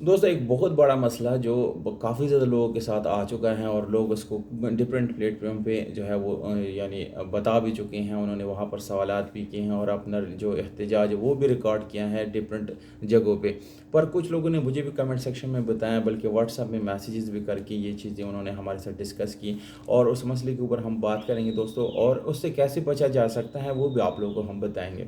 दोस्तों एक बहुत बड़ा मसला जो काफ़ी ज़्यादा लोगों के साथ आ चुका है और लोग उसको डिफरेंट प्लेटफॉर्म पे जो है वो यानी बता भी चुके हैं। उन्होंने वहाँ पर सवालात भी किए हैं और अपना जो एहतजाज है वो भी रिकॉर्ड किया है डिफरेंट जगहों पे। पर कुछ लोगों ने मुझे भी कमेंट सेक्शन में बताया, बल्कि व्हाट्सएप में मैसेजेस भी करके ये चीज़ें उन्होंने हमारे साथ डिस्कस की। और उस मसले के ऊपर हम बात करेंगे दोस्तों, और उससे कैसे बचा जा सकता है वो भी आप लोगों को हम बताएंगे।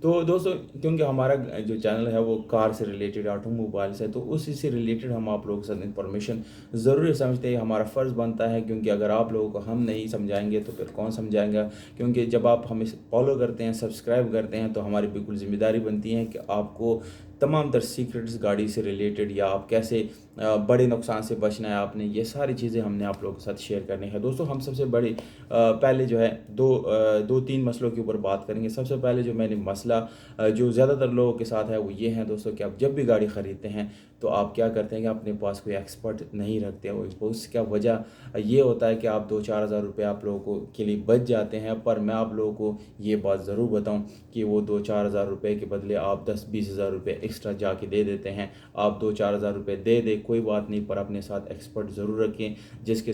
तो दोस्तों, क्योंकि हमारा जो चैनल है वो कार से रिलेटेड, ऑटोमोबाइल से, तो उसी से रिलेटेड हम आप लोगों के साथ इन्फॉर्मेशन ज़रूरी समझते हैं। हमारा फ़र्ज़ बनता है, क्योंकि अगर आप लोगों को हम नहीं समझाएंगे तो फिर कौन समझाएंगा। क्योंकि जब आप हमें फॉलो करते हैं, सब्सक्राइब करते हैं, तो हमारी बिल्कुल ज़िम्मेदारी बनती है कि आपको तमाम तर सीक्रेट्स गाड़ी से रिलेटेड, या आप कैसे बड़े नुकसान से बचना है आपने, ये सारी चीज़ें हमने आप लोगों के साथ शेयर करनी है। दोस्तों हम सबसे बड़ी पहले जो है दो तीन मसलों के ऊपर बात करेंगे। सबसे पहले जो मैंने मसला जो ज़्यादातर लोगों के साथ है वो ये है दोस्तों, कि आप जब भी गाड़ी ख़रीदते हैं तो आप क्या करते हैं कि अपने पास कोई एक्सपर्ट नहीं रखते हो। उसका वजह ये होता है कि आप 2-4 हज़ार रुपये आप लोगों को के लिए बच जाते हैं। पर मैं आप लोगों को ये बात ज़रूर बताऊं कि वो 2-4 हज़ार रुपये के बदले आप 10-20 हज़ार रुपये एक्स्ट्रा जाके दे देते हैं। आप 2-4 हज़ार रुपये दे दें, कोई बात नहीं, पर अपने साथ एक्सपर्ट ज़रूर रखें जिसके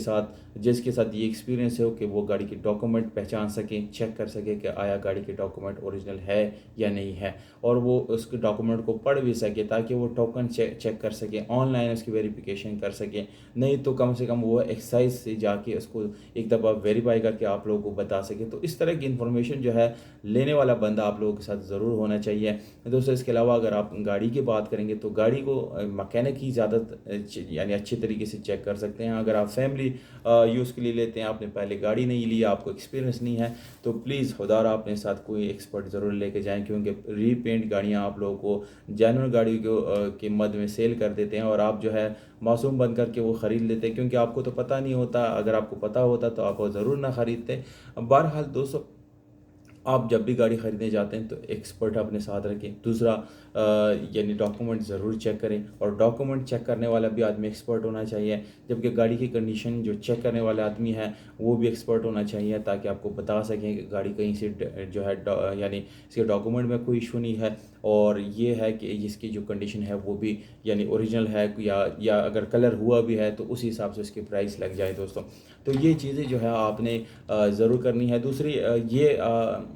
साथ ये एक्सपीरियंस हो कि वो गाड़ी के डॉक्यूमेंट पहचान सकें, चेक कर सकें कि आया गाड़ी के डॉक्यूमेंट ओरिजिनल है या नहीं है, और वो उसके डॉक्यूमेंट को पढ़ भी सके, ताकि वो टोकन चेक कर सके, ऑनलाइन उसकी वेरिफिकेशन कर सके। नहीं तो कम से कम वो एक्साइज से जाके उसको एक दफ़ा वेरीफाई करके आप लोगों को बता सके। तो इस तरह की इन्फॉर्मेशन जो है लेने वाला बंदा आप लोगों के साथ ज़रूर होना चाहिए दोस्तों। इसके अलावा अगर आप गाड़ी की बात करेंगे तो गाड़ी को मकैनिक ही ज़्यादा यानी अच्छे तरीके से चेक कर सकते हैं। अगर आप फैमिली यूज़ के लिए लेते हैं, आपने पहले गाड़ी नहीं ली, आपको एक्सपीरियंस नहीं है, तो प्लीज़ खुदारा अपने साथ कोई एक्सपर्ट ज़रूर लेके जाएं। क्योंकि रीपेंट गाड़ियाँ आप लोगों को जेन्युइन गाड़ी के मद में सेल कर देते हैं, और आप जो है मासूम बन करके वो ख़रीद लेते हैं, क्योंकि आपको तो पता नहीं होता। अगर आपको पता होता तो आप वो ज़रूर ना ख़रीदते। बहरहाल दोस्तों, आप जब भी गाड़ी ख़रीदने जाते हैं तो एक्सपर्ट अपने साथ रखें। दूसरा यानी डॉक्यूमेंट ज़रूर चेक करें, और डॉक्यूमेंट चेक करने वाला भी आदमी एक्सपर्ट होना चाहिए। जबकि गाड़ी की कंडीशन जो चेक करने वाला आदमी है वो भी एक्सपर्ट होना चाहिए, ताकि आपको बता सकें कि गाड़ी कहीं से जो है यानी इसके डॉक्यूमेंट में कोई इशू नहीं है, और ये है कि इसकी जो कंडीशन है वो भी यानी ओरिजिनल है, या अगर कलर हुआ भी है तो उसी हिसाब से उसकी प्राइस लग जाए दोस्तों। तो ये चीज़ें जो है आपने ज़रूर करनी है। दूसरी ये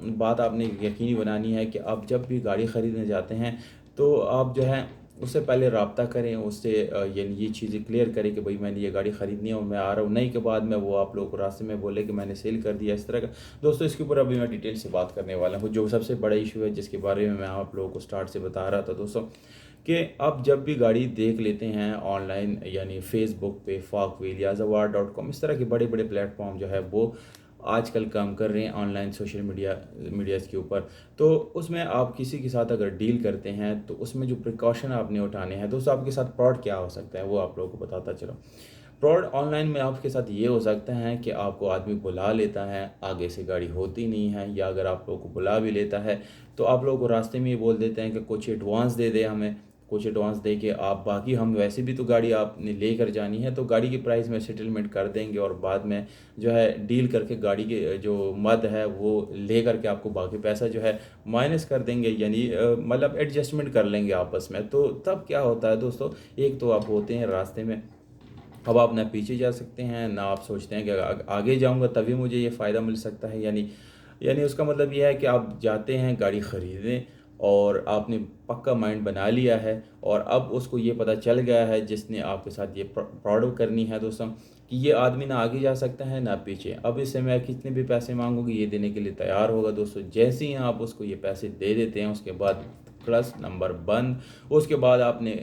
बात आपने यकीनी बनानी है कि आप जब भी गाड़ी ख़रीदने जाते हैं तो आप जो है उससे पहले रब्ता करें उससे, यानी ये चीज़ें क्लियर करें कि भाई मैंने ये गाड़ी ख़रीदनी है और मैं आ रहा हूँ। नहीं के बाद में वो आप लोगों को रास्ते में बोले कि मैंने सेल कर दिया, इस तरह का। दोस्तों इसके ऊपर अभी मैं डिटेल से बात करने वाला हूँ, जो सबसे बड़ा इशू है जिसके बारे में मैं आप लोगों को स्टार्ट से बता रहा था दोस्तों, कि आप जब भी गाड़ी देख लेते हैं ऑनलाइन, यानी फ़ेसबुक पे, फ़ॉकव्हील या ज़वार.com, इस तरह के बड़े बड़े प्लेटफॉर्म जो है वो आजकल काम कर रहे हैं ऑनलाइन सोशल मीडियाज़ के ऊपर। तो उसमें आप किसी के साथ अगर डील करते हैं तो उसमें जो प्रिकॉशन आपने उठाने हैं दोस्तों, आपके साथ फ्रॉड क्या हो सकता है वो आप लोगों को बताता चलो। फ्रॉड ऑनलाइन में आपके साथ ये हो सकता है कि आपको आदमी बुला लेता है, आगे से गाड़ी होती नहीं है, या अगर आप लोगों को बुला भी लेता है तो आप लोगों को रास्ते में ही बोल देते हैं कि कुछ एडवांस दे दे हमें। कुछ एडवांस दे के आप, बाकी हम वैसे भी तो गाड़ी आपने लेकर जानी है, तो गाड़ी की प्राइस में सेटलमेंट कर देंगे, और बाद में जो है डील करके गाड़ी के जो मद है वो ले करके आपको बाकी पैसा जो है माइनस कर देंगे, यानी मतलब एडजस्टमेंट कर लेंगे आपस में। तो तब क्या होता है दोस्तों, एक तो आप होते हैं रास्ते में, अब आप ना पीछे जा सकते हैं, ना आप सोचते हैं कि आगे जाऊंगा तभी मुझे ये फ़ायदा मिल सकता है। यानी यानी उसका मतलब ये है कि आप जाते हैं गाड़ी ख़रीदने, और आपने पक्का माइंड बना लिया है, और अब उसको ये पता चल गया है जिसने आपके साथ ये प्रोडक्ट करनी है दोस्तों, कि ये आदमी ना आगे जा सकता है ना पीछे। अब इससे मैं कितने भी पैसे मांगूंगी ये देने के लिए तैयार होगा दोस्तों। जैसे ही आप उसको ये पैसे दे देते हैं, उसके बाद प्लस नंबर बंद। उसके बाद आपने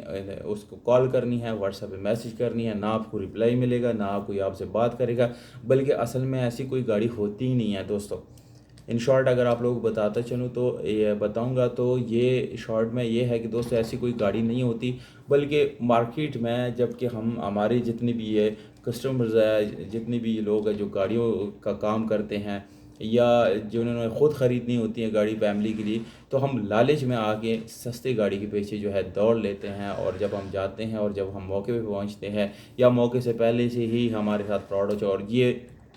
उसको कॉल करनी है, व्हाट्सएप पे मैसेज करनी है, ना आपको रिप्लाई मिलेगा, ना कोई आपसे बात करेगा। बल्कि असल में ऐसी कोई गाड़ी होती ही नहीं है दोस्तों। इन शॉर्ट अगर आप लोगों को बताता चलूँ तो ये बताऊंगा तो ये शॉर्ट में ये है कि दोस्तों ऐसी कोई गाड़ी नहीं होती। बल्कि मार्केट में जबकि हम हमारे जितने भी ये कस्टमर्स है, जितने भी लोग हैं जो गाड़ियों का काम करते हैं, या जिन्होंने खुद ख़रीदनी होती है गाड़ी फैमिली के लिए, तो हम लालच में आके सस्ती गाड़ी के पीछे जो है दौड़ लेते हैं। और जब हम जाते हैं और जब हम मौके पे पहुंचते हैं, या मौके से पहले से ही हमारे साथ फ्रॉड हो, और ये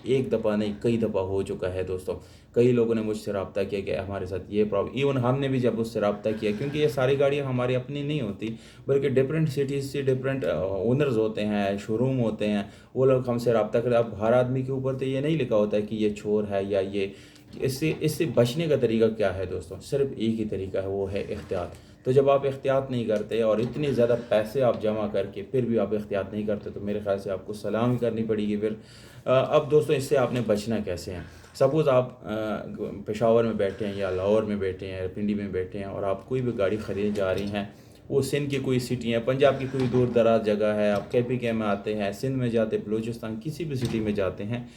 एक दफ़ा नहीं कई दफ़ा हो चुका है दोस्तों। कई लोगों ने मुझसे रब्ता किया कि हमारे साथ ये प्रॉब्लम, इवन हमने भी जब उससे रब्ता किया, क्योंकि ये सारी गाड़ियाँ हमारी अपनी नहीं होती, बल्कि डिफरेंट सिटीज़ से डिफरेंट ओनर्स होते हैं, शोरूम होते हैं, वो लोग हमसे रब्ता करते हैं। अब हर आदमी के ऊपर तो ये नहीं लिखा होता है कि ये चोर है या ये। इससे इससे बचने का तरीका क्या है दोस्तों? सिर्फ एक ही तरीका है, वो है एहतियात। तो जब आप एहतियात नहीं करते और इतने ज़्यादा पैसे आप जमा करके फिर भी आप एहतियात नहीं करते, तो मेरे ख़्याल से आपको सलामी करनी पड़ेगी फिर। अब दोस्तों इससे आपने बचना कैसे है? सपोज़ आप पेशावर में बैठे हैं या लाहौर में बैठे हैं या पिंडी में बैठे हैं और आप कोई भी गाड़ी ख़रीदने जा रही हैं, वो सिंध की कोई सिटी है, पंजाब की कोई दूर दराज जगह है, आप KPK में आते हैं, सिंध में जाते, बलूचिस्तान किसी भी सिटी में जाते हैं,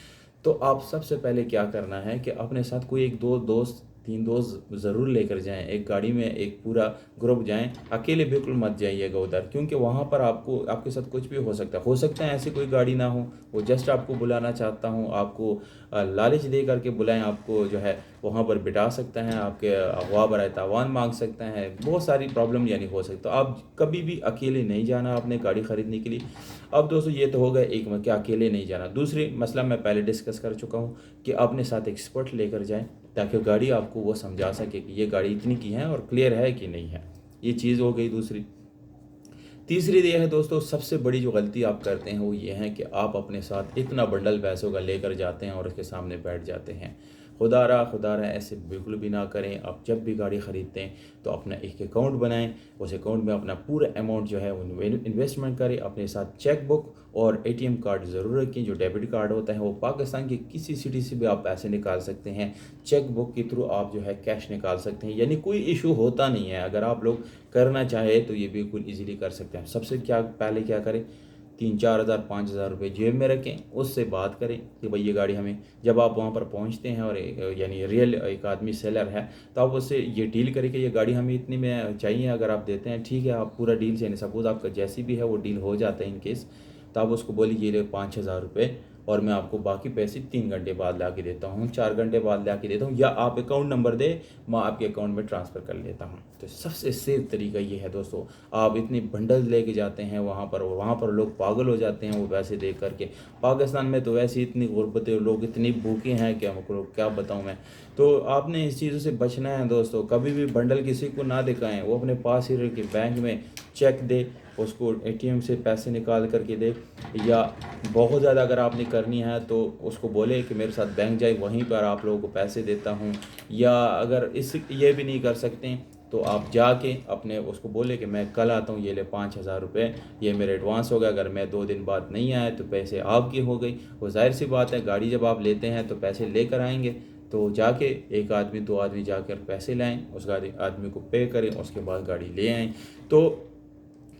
तो आप सबसे पहले क्या करना है कि अपने साथ कोई एक दो दोस्त, तीन दोस्त ज़रूर लेकर जाएं। एक गाड़ी में एक पूरा ग्रुप जाएं, अकेले बिल्कुल मत जाइएगा उधर, क्योंकि वहाँ पर आपको आपके साथ कुछ भी हो सकता है ऐसी कोई गाड़ी ना हो, वो जस्ट आपको बुलाना चाहता हूँ, आपको लालच दे करके बुलाएं, आपको जो है वहाँ पर बिठा सकते हैं, आपके अगवा बराए तावान मांग सकते हैं, बहुत सारी प्रॉब्लम यानी हो सकता है। आप कभी भी अकेले नहीं जाना आपने गाड़ी ख़रीदने के लिए। अब दोस्तों ये तो हो गया एक में, कि अकेले नहीं जाना। दूसरी मसला मैं पहले डिस्कस कर चुका हूँ कि अपने साथ एक्सपर्ट लेकर जाएं, ताकि गाड़ी आपको वो समझा सके कि ये गाड़ी इतनी की है और क्लियर है कि नहीं है। ये चीज़ हो गई दूसरी। तीसरी ये है दोस्तों, सबसे बड़ी जो गलती आप करते हैं वो ये है कि आप अपने साथ इतना बंडल पैसों का लेकर जाते हैं और उसके सामने बैठ जाते हैं। खुदा रहा ऐसे बिल्कुल भी ना करें। आप जब भी गाड़ी ख़रीदते हैं तो अपना एक अकाउंट बनाएं, उस अकाउंट में अपना पूरा अमाउंट जो है वो इन्वेस्टमेंट करें। अपने साथ चेक बुक और ATM कार्ड ज़रूर रखें। जो डेबिट कार्ड होता है वो पाकिस्तान की किसी सिटी से भी आप पैसे निकाल सकते हैं, चेक बुक के थ्रू आप जो है कैश निकाल सकते हैं, यानी कोई इशू होता नहीं है। अगर आप लोग करना चाहे तो ये बिल्कुल ईज़िली कर सकते हैं। सबसे पहले क्या करें, 3-4 हज़ार 5 हज़ार रुपये जेब में रखें, उससे बात करें कि भाई ये गाड़ी हमें, जब आप वहाँ पर पहुँचते हैं और यानी रियल एक आदमी सेलर है, तो आप उससे ये डील करें कि ये गाड़ी हमें इतनी में चाहिए। अगर आप देते हैं ठीक है, आप पूरा डील से, सपोज़ आपका जैसी भी है वो डील हो जाता है इन केस, तो आप उसको बोलिए ये 5 हज़ार रुपये और मैं आपको बाकी पैसे 3 घंटे बाद ला के देता हूँ, 4 घंटे बाद ला के देता हूँ, या आप अकाउंट नंबर दे, मैं आपके अकाउंट में ट्रांसफ़र कर लेता हूँ। तो सबसे सेफ तरीका ये है दोस्तों। आप इतनी बंडल लेके जाते हैं वहाँ पर लोग पागल हो जाते हैं वो पैसे देख करके। पाकिस्तान में तो वैसे इतनी गुर्बत है, लोग इतनी भूखे हैं कि हमको क्या बताऊँ मैं। तो आपने इस चीज़ों से बचना है दोस्तों। कभी भी बंडल किसी को ना दिखाएं, वो अपने पास ही रख के बैंक में चेक दे, उसको ATM से पैसे निकाल करके दे, या बहुत ज़्यादा अगर आपने करनी है तो उसको बोले कि मेरे साथ बैंक जाए, वहीं पर आप लोगों को पैसे देता हूँ। या अगर ये भी नहीं कर सकते तो आप जाके अपने उसको बोले कि मैं कल आता हूँ, ये ले 5 हज़ार रुपये, ये मेरे एडवांस हो गया, अगर मैं 2 दिन बाद नहीं आया तो पैसे आपकी हो गई। वो जाहिर सी बात है, गाड़ी जब आप लेते हैं तो पैसे लेकर आएंगे, तो जाके एक आदमी 2 आदमी जाकर पैसे लाएं, उस आदमी को पे करें, उसके बाद गाड़ी ले आएँ। तो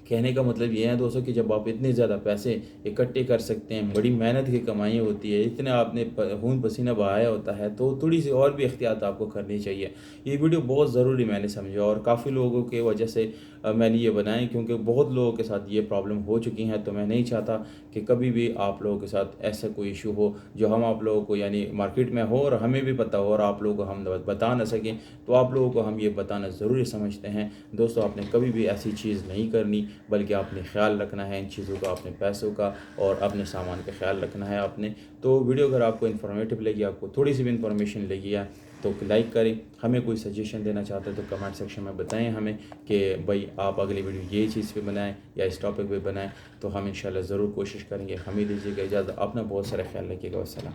कहने का मतलब ये है दोस्तों कि जब आप इतने ज़्यादा पैसे इकट्ठे कर सकते हैं, बड़ी मेहनत की कमाई होती है, इतना आपने खून पसीना बहाया होता है, तो थोड़ी सी और भी एहतियात आपको करनी चाहिए। ये वीडियो बहुत ज़रूरी मैंने समझा, और काफ़ी लोगों के वजह से मैंने ये बनाई, क्योंकि बहुत लोगों के साथ ये प्रॉब्लम हो चुकी हैं। तो मैं नहीं चाहता कि कभी भी आप लोगों के साथ ऐसा कोई इशू हो जो हम आप लोगों को यानी मार्केट में हो और हमें भी पता हो और आप लोगों को हम बता ना सकें। तो आप लोगों को हम ये बताना ज़रूरी समझते हैं दोस्तों। आपने कभी भी ऐसी चीज़ नहीं करनी, बल्कि आपने ख्याल रखना है इन चीज़ों का, अपने पैसों का और अपने सामान का ख्याल रखना है आपने। तो वीडियो अगर आपको इन्फॉर्मेटिव लगी, आपको थोड़ी सी भी इन्फॉर्मेशन लगी है, तो लाइक करें। हमें कोई सजेशन देना चाहते हैं तो कमेंट सेक्शन में बताएं हमें कि भाई आप अगली वीडियो ये चीज़ पे बनाएं या इस टॉपिक पे बनाएं। तो हम इंशाल्लाह ज़रूर कोशिश करेंगे। हमें दीजिएगा इजाज़त, अपना बहुत सारा ख्याल रखिएगा। वस्सलाम।